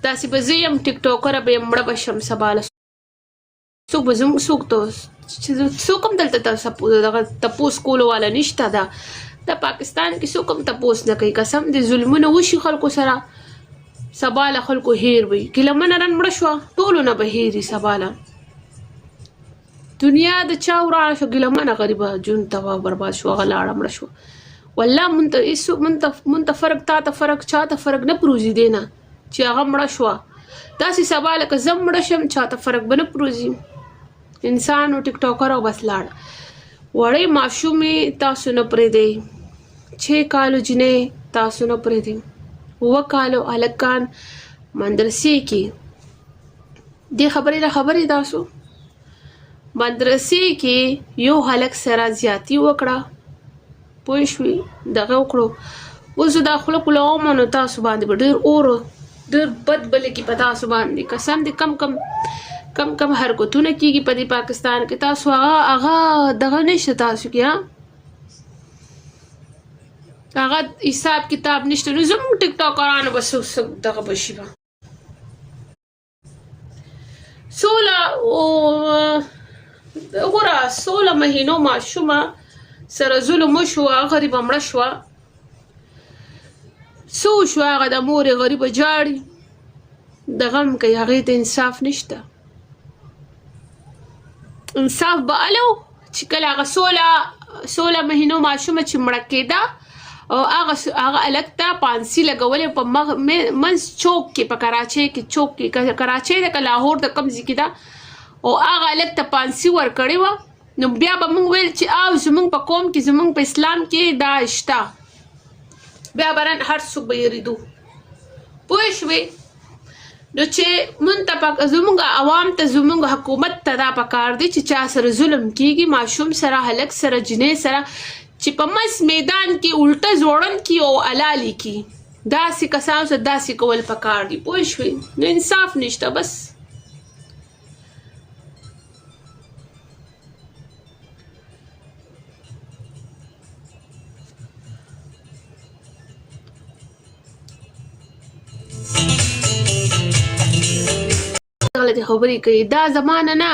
داسې به زه یم ټیک ټاکره به یم مړه به شم سباله څوک به زموږ څوک څوک هم دلته دغه تپوس کولو والا نشته ده د پاکستان کې څوک هم تپوس نه کوي قسم د ظلمونه وشي خلکو سره سباله خلکو هیر وي ګیلمنه رن مړه شوه ټولو نه به هیري سباله دنیا د چا وراړه شو ګیلمنه غریبه جون تباه برباد شو هغه لاړه مړه شوه والله مونږ ته فرق تا ته فرق چا ته فرق نه پروزي دی نه چې هغه مړه شوه داسې سبا لکه زه مړه شم چا ته فرق به نه پروزي انسان و ټیک ټاکر او بس لاړه وړی ماشومې تاسو نه پرېږدئ 6 کالو جنۍ تاسو نه پرېږدئ 7 کالو هلکان مدرسې کې دې خبرې نه خبرې تاسو مدرسې کې یو هلک سره زیاتي وکړه پوه شوې دغه وکړو اوس دا خوله کوله ومنو تاسو باندې به ډېر اور ډېر بد بلې کې په تاسو باندې قسم دې کم حرکتونه کېږي په دې پاکستان کې تاسو هغه دغه نشته تاسو کې هغه حساب کتاب نشته نو زموږ ټیک ټاکرانو به دغه به شي به 16 مهینو ماشومه سره ظلم وشو هغه غریبه مړه شوه څه وشو هغه د مورې غریبه جاړي د غم کوي هغې ته انصاف نشته انصاف به هلو چې کله هغه 16 مهینو ماشومه چې مړه کېده او هغه هلک ته پانسي لګولې په منځ چوک کې په کراچۍ کې چوک کې کراچۍ ده که لاهور د کوم ځای کې ده او هغه هلک ته پانسي ورکړې وه نو بیا به موږ ویل چې او زموږ په قوم کې زموږ په اسلام کې دا شته بیا به نن هر څوک به یېرېدو پوه شوې نو چې مونږ ته زموږ عوام ته زموږ حکومت ته دا پکار دی چې چا سره ظلم کېږي ماشوم سره هلک سره جنۍ سره چې په مس میدان کې الټه زوړن کي او علالي کي داسې کسانو سره داسې کول پکار دي پوه شوې نو انصاف نشته بس غلطي خبرې کوي دا زمانه نه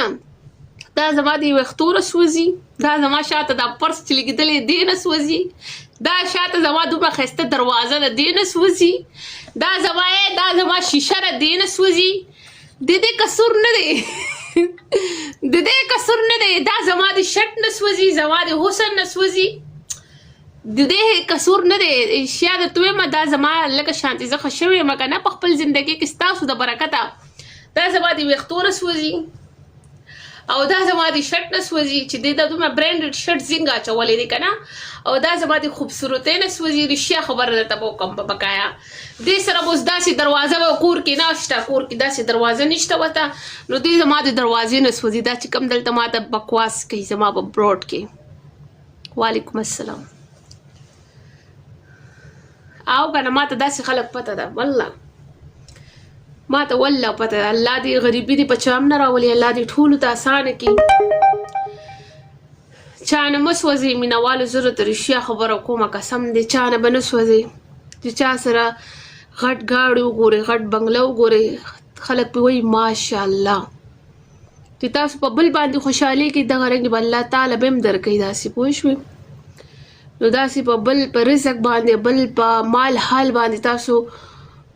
دا زما د وختوره سوځي دا زما شاته دا پرس چې لګېدلی دی نه سوځي دا شاته زما دومره ښایسته دروازه ده دی نه سوځي دا زما شیشه ده دی نه سوځي د دې قصور نه دی د دې قصور نه دی دا زما د شټ نه سوځي زما د حسن نه سوځي د دې قصور نه دی اشیا درته وایم دا زما لکه شانتې زه ښه شوې یم که نه په خپل زندګۍ کې ستاسو د برکته دا زما د ویښتو نه سوځي او دا زما د شرټ نه سوځي چې دې دا دومره برانډډ شرټ زینګ اچولی دی که نه او دا زما د خوبصورتۍ نه سوځي رښتیا خبره درته به وکړم په بقایا دې سره به اوس داسې دروازه به کور کې نشته کور کې داسې دروازه نشته ورته نو دې زما د دروازې نه سوځي دا چې کوم دلته ما ته بکواس کوي زما په بروډ کې وعلیکم السلام او که نه ما ته داسې خلک پته ده والله ما ته والله پته ده الله دې غریبي دې په چا هم نه راولي الله دې ټولو ته اسانه کړي چا نه مه سوځئ مینهوالو زه درته رښتیا خبره کومه قسم دې چا نه به نه سوځئ چې چا سره غټ ګاډي وګورئ غټ بنګله وګورئ خلک پې وایي ماشاءالله چې تاسو په بل باندې خوشحالي کې دغه رنګ به الله تعالی به هم درکوي داسې پوه شوې نو داسې په بل په رزق باندې بل په مال حال باندې تاسو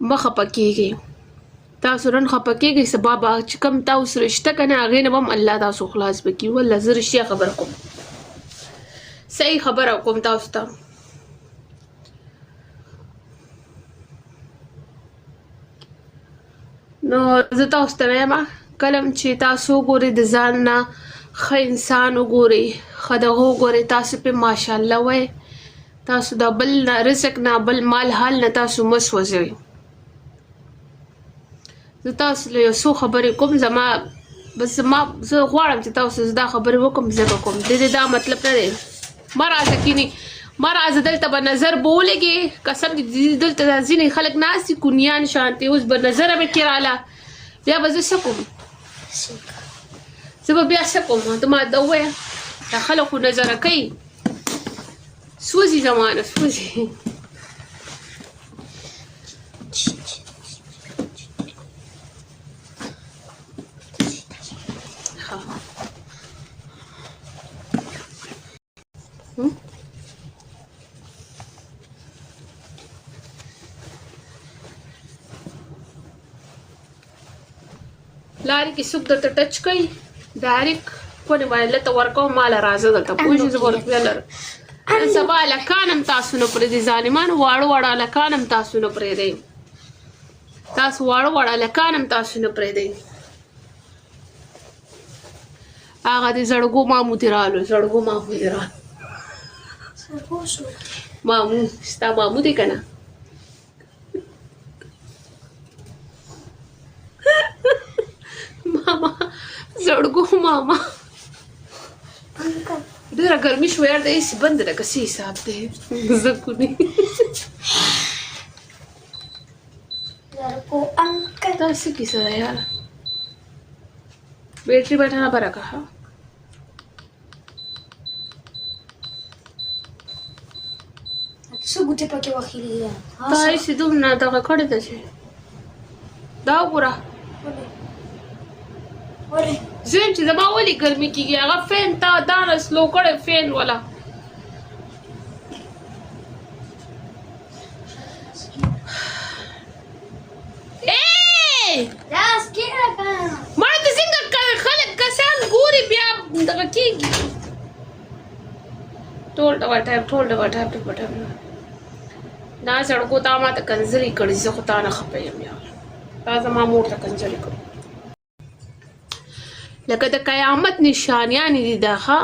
مه خفه کېږئ تاسو نن خفه کېږئ سبا به چې کوم تاسو سره شته که نه هغې نه به هم الله تاسو خلاص به کړي والله زه رښتیا خبره کوم صحیح خبره کوم تاسو ته نو زه تاسو ته وایم کله چې تاسو وګورئ د ځان نه ښه انسان وګورئ ښه دغه وګورئ تاسو پې ماشاءالله وایئ تاسو د بل رزق نه بل مال حال نه تاسو مه سوځوئ زه تاسو له یو څو خبرې کوم زه غواړم چې تاسو زه دا خبرې وکړم زه به کوم د دې دا مطلب نه دی مه راځه کینې مه راځه دلته به نظر به ولګې قسم دې دلته ځینې خلک ناست دي کونیان شانتې اوس به نظره به کې راله بیا به زه څه کوم زه به بیا څه کوم ته ما ته ووایه دا خلک خو نظره کوي سوځي زمانه سوځي لارې کې څوک درته ټچ کوي ډایرک کونې باندې لته ورکوم ماله راځه دلته پوه شې زه به ورته بیا لرم نن سبا هلکان هم تاسو نه پرېږدئ ظالمان واړه واړه هلکان هم تاسو نه پرېږدئ تاسو واړه واړه هلکان هم تاسو نه پرېږدئ هغه د زړګو مامو دې رالو زړګو مامو دې رالو مامو ستا مامو دی که نه ماما زړګو ماما ډېره ګرمي شوه یار د ایسي بند ده که څه حساب دی زه کونې دا څه کیسه ده یاره بیټري بټنه به راکړه ښه څه ګوتې پکې وخیلې دي تا ایسې دومره دغه کړې ده چې دا وګوره زم چې زما ولې ګرمي کېږي هغه فین تا دانه سلو کړی فین والا مړه ته څنګه خلک کسان ګوري بیا دغه کېږي ټول ډول ټایپ دا زړګو تا ما ته کنځلې کړي زه خو تا نه خفه یم یار تا زما مور ته کنځلې کړي لکه د قیامت نشانیانې دي دا ښه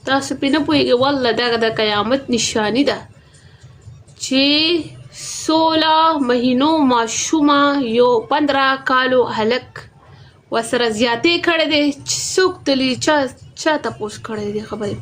تاسو پرې نه پوهېږئ والله دا د قیامت نشاني ده چې 16 مهینو ماشومه یو 15 کالو هلک ورسره زیاتې کړی دی چې څوک تلي چا تپوس کړی دی خبرې